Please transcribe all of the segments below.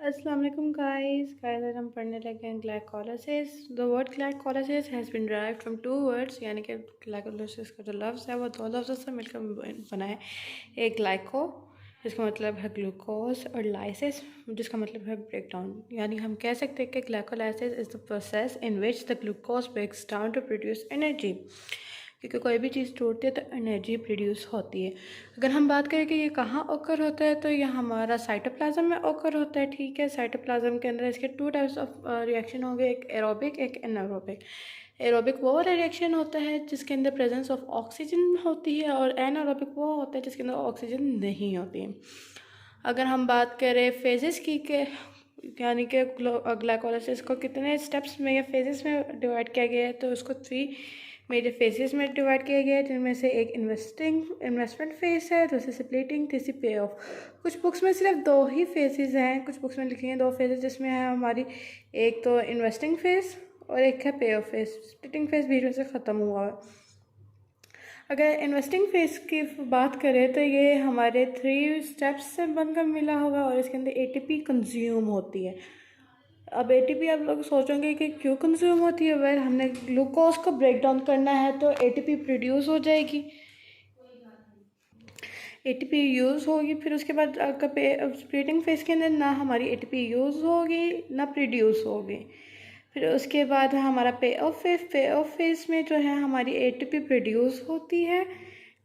अस्सलाम वालेकुम गाइस आज हम पढ़ने लगे हैं glycolysis. The word glycolysis has been derived from two words, यानी कि ग्लाइकोलाइसिस का जो लफ्ज़ है वो दो लफ्ज़ों से मिलकर बना है। एक ग्लाइको जिसका मतलब है ग्लूकोज और लाइसिस जिसका मतलब है ब्रेक डाउन। यानी हम कह सकते हैं कि glycolysis is the process in which the glucose breaks down to produce energy. क्योंकि कोई भी चीज़ टूटती है तो एनर्जी प्रोड्यूस होती है। अगर हम बात करें कि ये कहाँ ओकर होता है तो ये हमारा साइटोप्लाज्म में ओकर होता है। ठीक है, साइटोप्लाज्म के अंदर इसके टू टाइप्स ऑफ रिएक्शन होंगे, एक एरोबिक एक एनारोबिक। एरोबिक वो वाला रिएक्शन होता है जिसके अंदर प्रेजेंस ऑफ ऑक्सीजन होती है, और एनारोबिक वो होता है जिसके अंदर ऑक्सीजन नहीं होती है। अगर हम बात करें फेजेस की के यानी कि ग्लाइकोलाइसिस को कितने स्टेप्स में या फेजेस में डिवाइड किया गया है तो उसको 3 मेजर फेजेस में डिवाइड किया गया है, जिनमें से एक इन्वेस्टमेंट फेज है, दूसरी स्प्लिटिंग, तीसरी पे ऑफ। कुछ बुक्स में सिर्फ 2 ही फेजेस हैं, कुछ बुक्स में लिखी हैं 2 फेजेस, जिसमें है हमारी एक तो इन्वेस्टिंग फेज और एक है पे ऑफ फेज। स्प्लिटिंग फेज बीच में से ख़त्म हुआ है। अगर इन्वेस्टिंग फेज की बात करें तो ये हमारे 3 स्टेप्स से बनकर मिला हुआ और इसके अंदर एटीपी कंज्यूम होती है। अब एटीपी आप लोग सोचोगे कि क्यों कंज्यूम होती है। वेल, हमने ग्लूकोज को ब्रेक डाउन करना है तो एटीपी प्रोड्यूस हो जाएगी, एटीपी यूज़ होगी। फिर उसके बाद आपका स्प्लिटिंग फेज के अंदर ना हमारी एटीपी यूज़ होगी ना प्रोड्यूस होगी। फिर उसके बाद हमारा पे ऑफ फेज में जो है हमारी एटीपी प्रोड्यूस होती है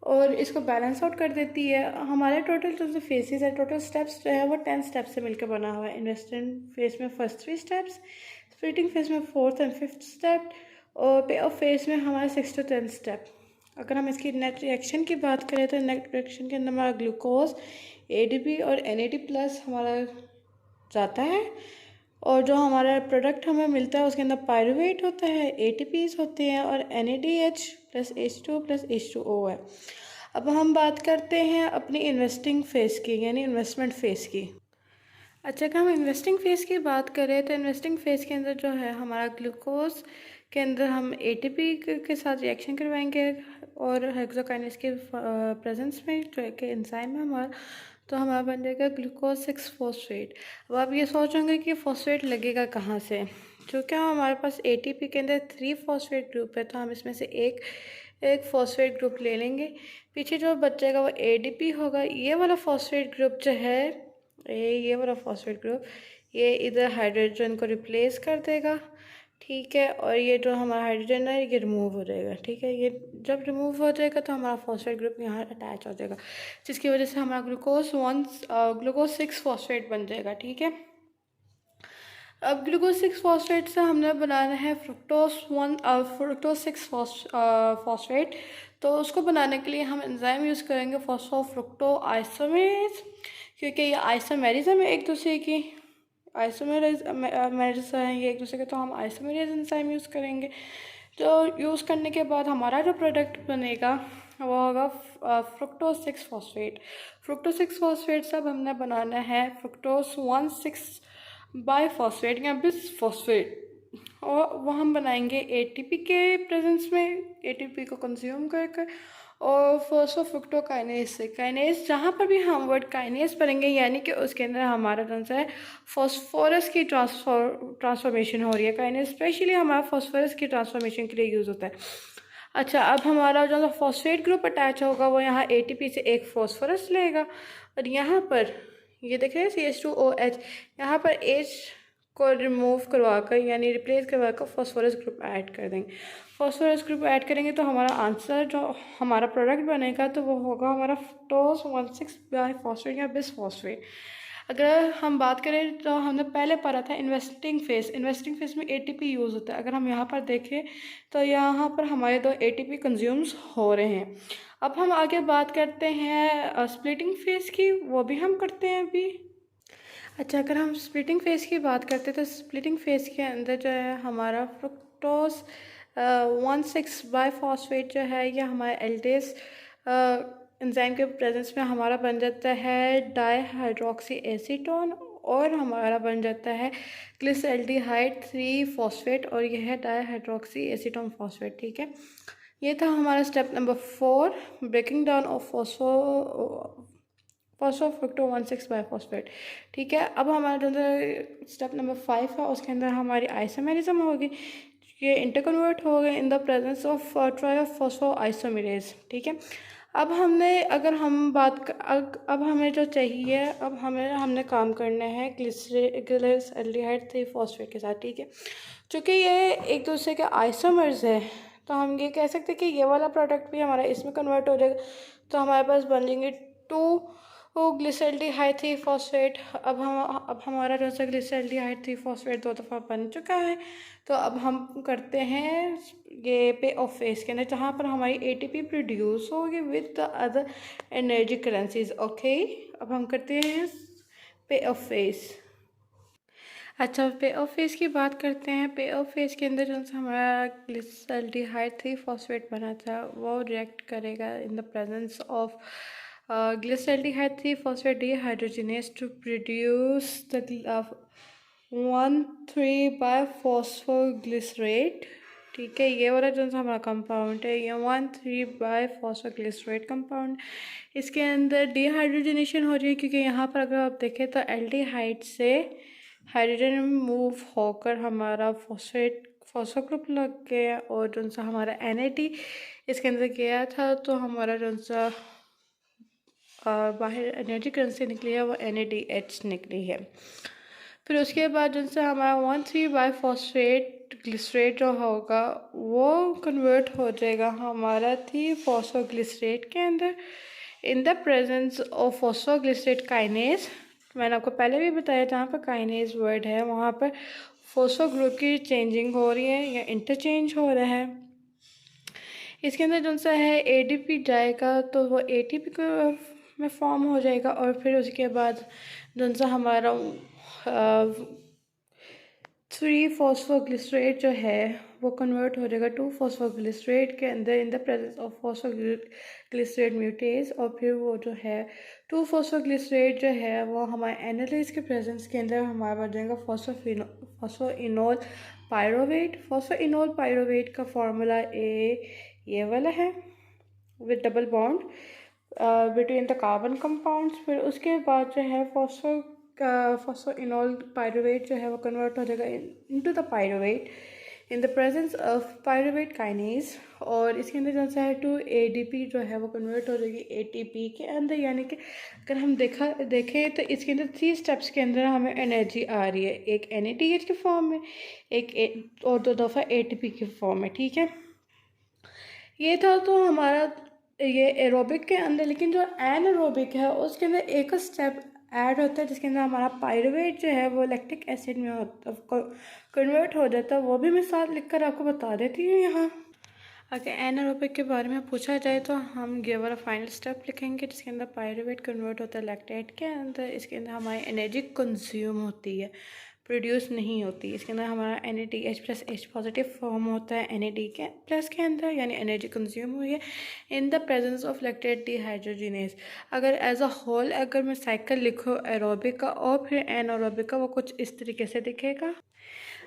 और इसको बैलेंस आउट कर देती है। हमारे टोटल जो फेसेस है, टोटल स्टेप्स जो है वो 10 स्टेप्स से मिलकर बना हुआ है। इन्वेस्टमेंट फेज में फर्स्ट 3 स्टेप्स, स्प्लिटिंग फेज में 4th एंड 5th स्टेप, और पे ऑफ फेज में हमारा 6 to 10 स्टेप। अगर हम इसकी नेट रिएक्शन की बात करें तो नेट रिएक्शन के अंदर हमारा ग्लूकोज एडीपी और एनएडी प्लस हमारा जाता है, और जो हमारा प्रोडक्ट हमें मिलता है उसके अंदर पायरुवेट होता है, एटीपीज होते हैं और NADH plus H2 plus H2O है। अब हम बात करते हैं अपनी इन्वेस्टिंग फेज़ की, यानी इन्वेस्टमेंट फ़ेज़ की। अच्छा, अगर हम इन्वेस्टिंग फ़ेज़ की बात करें तो इन्वेस्टिंग फ़ेज़ के अंदर जो है हमारा ग्लूकोज के अंदर हम एटीपी के साथ रिएक्शन करवाएंगे और हेक्सोकाइनेज के प्रेजेंस में जो कि एंजाइम है हमारा, तो हमारा बन जाएगा ग्लूकोज 6 फॉस्फेट। अब आप ये सोचोगे कि फॉस्फेट लगेगा कहाँ से। क्योंकि हमारे पास एटीपी के अंदर 3 फॉस्फेट ग्रुप है तो हम इसमें से एक फॉस्फेट ग्रुप ले लेंगे। पीछे जो बचेगा वो एडीपी होगा। ये वाला फॉस्फेट ग्रुप जो है, ये वाला फॉस्फेट ग्रुप ये इधर हाइड्रोजन को रिप्लेस कर देगा। ठीक है, और ये जो हमारा हाइड्रोजन है ये रिमूव हो जाएगा। ठीक है, ये जब रिमूव हो जाएगा तो हमारा फॉस्फेट ग्रुप यहाँ अटैच हो जाएगा, जिसकी वजह से हमारा ग्लूकोज 6 फॉस्फेट बन जाएगा। ठीक है, अब ग्लूकोज 6 फॉस्फेट से हमने बनाना है फ्रुक्टोज 6 फॉस्फेट। तो उसको बनाने के लिए हम एंजाइम यूज़ करेंगे फॉस्फोफ्रुक्टो आइसोमेरेज, क्योंकि ये आइसोमेरिज्म है एक दूसरे की, आइसोमेरेज हैं ये एक दूसरे के, तो हम आइसोमेरेज एंजाइम यूज़ करेंगे। तो यूज़ करने के बाद हमारा जो प्रोडक्ट बनेगा वो होगा फ्रुक्टोज 6 फॉस्फेट। फ्रुक्टोज 6 फॉस्फेट से अब हमने बनाना है फ्रुक्टोज 1,6 बाईफॉस्फेट या बिस फॉस्फेट, और वो हम बनाएंगे एटीपी के प्रेजेंस में, एटीपी को कंज्यूम करके, और फॉस्फोफ्रुक्टोकाइनेज से। काइनेज जहाँ पर भी हम वर्ड काइनेज पढ़ेंगे यानी कि उसके अंदर हमारा कौन सा है, फॉस्फोरस की ट्रांसफॉर्मेशन हो रही है। काइनेज स्पेशली हमारा फॉस्फोरस की ट्रांसफॉर्मेशन के लिए यूज़ होता है। अच्छा, अब हमारा जो फॉस्फेट ग्रुप अटैच होगा वो यहाँ एटीपी से एक फॉस्फोरस लेगा, और यहाँ पर ये देख रहे हैं CH2OH, यहाँ पर H को रिमूव करवा कर यानी रिप्लेस करवा कर फॉस्फोरस ग्रुप ऐड कर देंगे। फॉस्फोरस ग्रुप ऐड करेंगे तो हमारा आंसर जो हमारा प्रोडक्ट बनेगा तो वो होगा हमारा फ्रुक्टोज 1,6 बाईफॉस्फेट या बिसफॉस्फेट। अगर हम बात करें तो हमने पहले पढ़ा था इन्वेस्टिंग फेज में एटीपी यूज़ होता है। अगर हम यहाँ पर देखें तो यहाँ पर हमारे 2 एटीपी कंज्यूम्स हो रहे हैं। अब हम आगे बात करते हैं स्प्लिटिंग फेज की, वो भी हम करते हैं अभी। अच्छा, अगर हम स्प्लिटिंग फेज की बात करते हैं तो स्प्लिटिंग फेज के अंदर जो है हमारा फ्रुक्टोज 1,6 बाईफॉस्फेट जो है ये हमारा एल्डेस एंजाइम के प्रेजेंस में हमारा बन जाता है डाईहाइड्रोक्सी एसीटोन, और हमारा बन जाता है ग्लिसरल्डिहाइड 3 फॉस्फेट, और यह है डाईहाइड्रोक्सी एसीटोन फॉस्फेट। ठीक है, ये था हमारा step number 4, breaking down of phosphofructo 1,6 biphosphate. ठीक है, अब हमारा जो स्टेप नंबर 5 है उसके अंदर हमारी आइसोमेरिज्म होगी, ये इंटरकन्वर्ट हो गए in the presence of triphospho isomerase. ठीक है, अब हमने अगर हम अब हमें जो चाहिए, अब हमने काम करना है ग्लिसरॉल्डिहाइड 3-फॉस्फेट के साथ। ठीक है, चूँकि ये एक दूसरे के आइसोमर्स है तो हम ये कह सकते हैं कि ये वाला प्रोडक्ट भी हमारा इसमें कन्वर्ट हो जाएगा, तो हमारे पास बन जाएंगे 2 ग्लिसरॉल्डिहाइड 3-फॉस्फेट। अब हमारा जो सा ग्लिसरॉल्डिहाइड 3-फॉस्फेट 2 दफ़ा बन चुका है, तो अब हम करते हैं ये पे ऑफ फेस के अंदर, जहाँ पर हमारी एटीपी प्रोड्यूस होगी with the other energy currencies. Okay, अब हम करते हैं पे ऑफ फेस। अच्छा, पे ऑफ फेस की बात करते हैं। पे ऑफ फेस के अंदर जो सा हमारा ग्लिसरॉल्डिहाइड 3-फॉस्फेट बना था वो रिएक्ट करेगा in the presence of glyceraldehyde three phosphate dehydrogenase to produce the 1,3 bisphosphoglycerate. ठीक है, ये वाला जो हमारा कंपाउंड है, ये 1,3 बाईफॉस्फोग्लिसरेट कंपाउंड, इसके अंदर डिहाइड्रोजनेशन हो रही है, क्योंकि यहाँ पर अगर आप देखें तो एल्डिहाइड से हाइड्रोजन मूव होकर हमारा फॉस्फो ग्रुप लग गया, और जो सा हमारा NAD इसके अंदर गया था, तो हमारा जो सा बाहर एनर्जी करेंसी निकली है वो NADH निकली है। फिर उसके बाद जो सा हमारा 1,3 बाईफॉस्फेट ग्लिसरेट जो होगा वो कन्वर्ट हो जाएगा हमारा 3-फॉस्फोग्लिसरेट के अंदर इन the presence of phosphoglycerate kinase. मैंने आपको पहले भी बताया, जहाँ पर काइनेज वर्ड है वहाँ पर फॉस्फो ग्रुप की चेंजिंग हो रही है या इंटरचेंज हो रहा है। इसके अंदर जो सा है ADP जाएगा तो वो ATP में फॉर्म हो जाएगा, और फिर उसके बाद जो सा हमारा 3-फॉस्फोग्लिसरेट जो है वो कन्वर्ट हो जाएगा 2-फॉस्फोग्लिसरेट के अंदर इन द प्रेजेंस ऑफ फॉस्फोग्लिसरेट म्यूटेज, और फिर वो जो है 2-फॉस्फोग्लिसरेट जो है वो हमारे एनालिस के प्रेजेंस के अंदर हमारा बन जाएगा फॉस्फोइनोल पायरोवेट। फॉस्फोइनोल पायरोवेट का फार्मूला ये वाला है with double bond between the carbon compounds. फिर उसके बाद जो है फॉस्फोइनोल पायरोवेट जो है वो कन्वर्ट हो जाएगा into the pyruvate in the presence of pyruvate kinase, और इसके अंदर जो है 2 ADP जो है वो कन्वर्ट हो जाएगी ATP के अंदर। यानी कि अगर हम देखें तो इसके अंदर 3 स्टेप्स के अंदर हमें एनर्जी आ रही है, एक NADH के फॉर्म में, एक और 2 दफ़ा ATP के फॉर्म में। ठीक है, ये था तो हमारा ये एरोबिक के अंदर। लेकिन जो एनारोबिक है उसके अंदर एक स्टेप ऐड होता है जिसके अंदर हमारा पायरुवेट जो है वो लैक्टिक एसिड में कन्वर्ट हो जाता है, वो भी मैं साथ लिखकर आपको बता देती हूँ यहाँ। अगर एनारोबिक के बारे में पूछा जाए तो हम ये वाला फाइनल स्टेप लिखेंगे जिसके अंदर पायरुवेट कन्वर्ट होता है लैक्टेट के अंदर। इसके अंदर हमारी एनर्जी कंज्यूम होती है, प्रोड्यूस नहीं होती। इसके अंदर हमारा NADH+H पॉजिटिव फॉर्म होता है NAD के प्लस के अंदर, यानी एनर्जी कंज्यूम हुई है इन the presence of lactate dehydrogenase. अगर एज अ होल अगर मैं साइकिल लिखूँ एरोबिक का और फिर एनारोबिक का, वो कुछ इस तरीके से दिखेगा।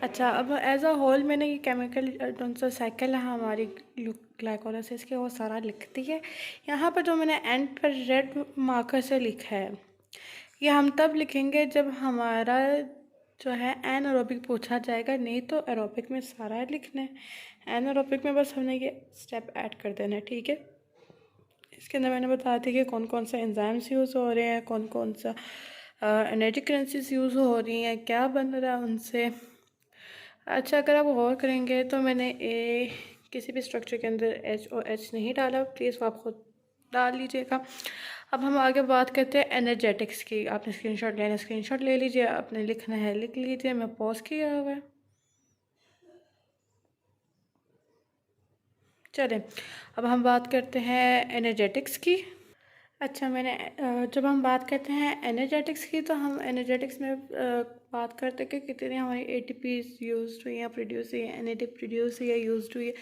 अच्छा, अब एज अ होल मैंने ये केमिकल कौन सा साइकिल है हमारी ग्लाइकोलाइसिस के वो सारा लिखती है। यहाँ पर जो मैंने एंड पर रेड मार्कर से लिखा है ये हम तब लिखेंगे जब हमारा जो है एनारोबिक पूछा जाएगा, नहीं तो एरोबिक में सारा लिखना है। एनारोबिक में बस हमने ये स्टेप ऐड कर देना है। ठीक है, इसके अंदर मैंने बताया था कि कौन कौन सा एंजाइम्स यूज़ हो रहे हैं, कौन कौन सा एनर्जी करेंसीज यूज़ हो रही हैं, क्या बन रहा है उनसे। अच्छा, अगर आप गौर करेंगे तो मैंने किसी भी स्ट्रक्चर के अंदर HOH नहीं डाला, प्लीज़ वो आप खुद डाल लीजिएगा। अब हम आगे बात करते हैं एनर्जेटिक्स की। आपने स्क्रीनशॉट लेना है, स्क्रीनशॉट ले लीजिए, आपने लिखना है लिख लीजिए, मैं पॉज किया हुआ है। चलें, अब हम बात करते हैं एनर्जेटिक्स की। अच्छा, जब हम बात करते हैं एनर्जेटिक्स की तो हम एनर्जेटिक्स में बात करते हैं कि कितनी हमारी ATPs यूज़ हुई हैं, प्रोड्यूस हुई है, NAD प्रोड्यूस हुई है, यूज़ हुई है,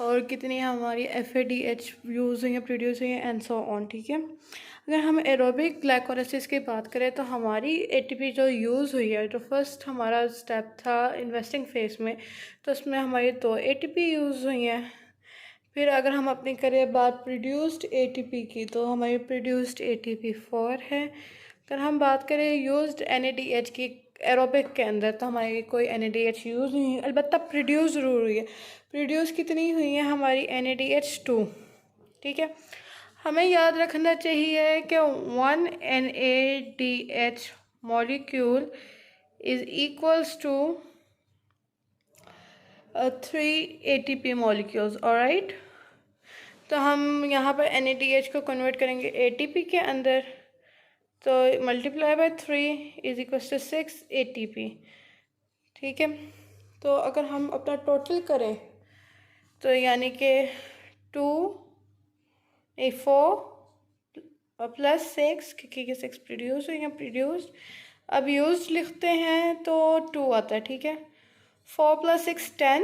और कितनी हमारी FADH यूज़ हुई है, प्रोड्यूस हुई है, एंड सो ऑन। ठीक है, अगर हम एरोबिक ग्लाइकोलाइसिस की बात करें तो हमारी ATP जो यूज़ हुई है, जो फर्स्ट हमारा स्टेप था इन्वेस्टिंग फेज में, तो उसमें हमारी 2 ATP यूज़ हुई हैं। फिर अगर हम अपनी करें बात प्रोड्यूस्ड एटीपी की, तो हमारी प्रोड्यूस्ड एटीपी 4 है। अगर हम बात करें यूज्ड एनएडीएच की एरोबिक के अंदर, तो हमारी कोई एनएडीएच यूज़ नहीं है, अलबत्ता प्रोड्यूस ज़रूर हुई है। प्रोड्यूस कितनी हुई है हमारी NADH2, ठीक है। हमें याद रखना चाहिए कि 1 NADH molecule is equals to 3 ATP molecules, alright. तो हम यहाँ पर NADH को कन्वर्ट करेंगे ATP के अंदर, तो multiply by 3 is equal to 6 ATP, ठीक है। तो अगर हम अपना टोटल करें, तो यानी कि 4 प्लस 6, क्योंकि 6 प्रोड्यूस हुई हैं, प्रोड्यूस्ड, अब यूज्ड लिखते हैं तो 2 आता है, ठीक है। 4 प्लस 6 10,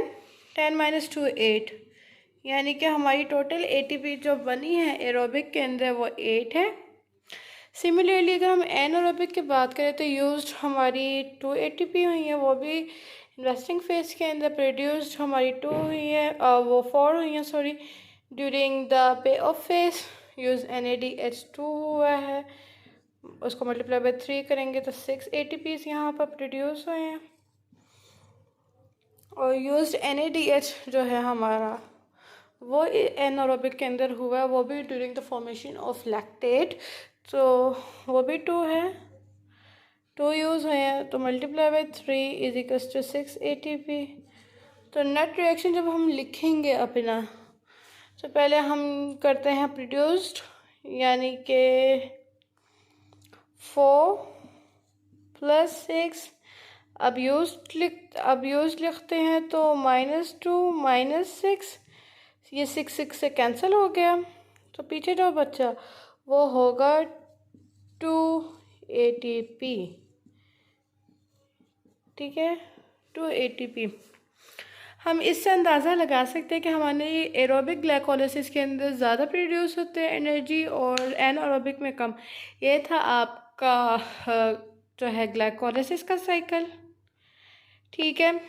10 माइनस 2 8, यानी कि हमारी टोटल ATP जो बनी है एरोबिक के अंदर वो 8 है। सिमिलरली अगर हम एनारोबिक की बात करें, तो यूज्ड हमारी 2 ATP हुई है, वो भी इन्वेस्टिंग फेज के अंदर। प्रोड्यूस्ड हमारी 2 हुई है, वो 4 हुई हैं sorry, during the pay of phase. Use NADH2 हुआ है, उसको मल्टीप्लाई बाय 3 करेंगे तो 6 ATPs यहाँ पर प्रोड्यूस हुए हैं। और यूज्ड NADH जो है हमारा, वो एनारोबिक के अंदर हुआ है, वो भी during the formation of lactate, तो वो भी 2 है, 2 यूज़ हुए हैं, तो multiply by 3 is equals to 6 ATP। तो नेट रिएक्शन जब हम लिखेंगे अपना, तो पहले हम करते हैं प्रोड्यूस्ड, यानी कि 4 प्लस 6, अब यूज लिखते हैं तो -2 -6, ये 6 से कैंसिल हो गया, तो पीछे जो बचा वो होगा 2 ATP, ठीक है, 2 ATP। हम इससे अंदाज़ा लगा सकते हैं कि हमारे एरोबिक ग्लाइकोलिसिस के अंदर ज़्यादा प्रोड्यूस होते हैं एनर्जी और एनारोबिक में कम। ये था आपका जो है ग्लाइकोलिसिस का साइकिल, ठीक है।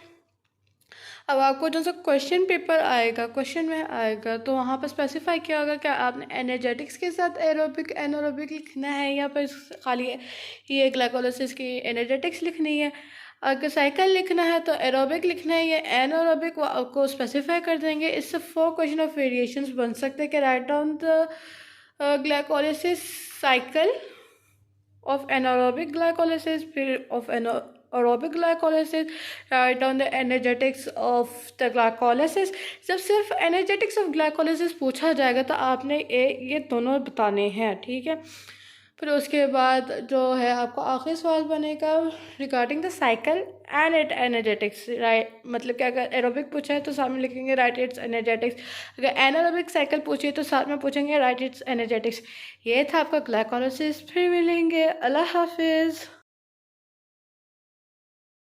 अब आपको जो सा क्वेश्चन पेपर आएगा, क्वेश्चन में आएगा, तो वहाँ पर स्पेसिफाई किया होगा कि आपने एनर्जेटिक्स के साथ एरोबिक एनारोबिक लिखना है या फिर खाली ये ग्लाइकोलिसिस की एनर्जेटिक्स लिखनी है। अगर साइकिल लिखना है तो एरोबिक लिखना है या एनारोबिक, वो आपको स्पेसिफाई कर देंगे। इससे 4 क्वेश्चन ऑफ वेरिएशंस बन सकते हैं कि write down the glycolysis cycle of anaerobic glycolysis, फिर of aerobic glycolysis, write down the energetics of the glycolysis। जब सिर्फ energetics of glycolysis पूछा जाएगा तो आपने ये दोनों बताने हैं, ठीक है। फिर उसके बाद जो है आपको आखिरी सवाल बनेगा regarding the cycle and it energetics, right. मतलब कि अगर एरोबिक पूछा है तो साथ में लिखेंगे राइट इट्स एनर्जेटिक्स, अगर एनारोबिक साइकिल पूछिए तो साथ में पूछेंगे राइट इट्स एनर्जेटिक्स। ये था आपका ग्लाइकोलिसिस। फिर मिलेंगे, अल्लाह हाफिज़।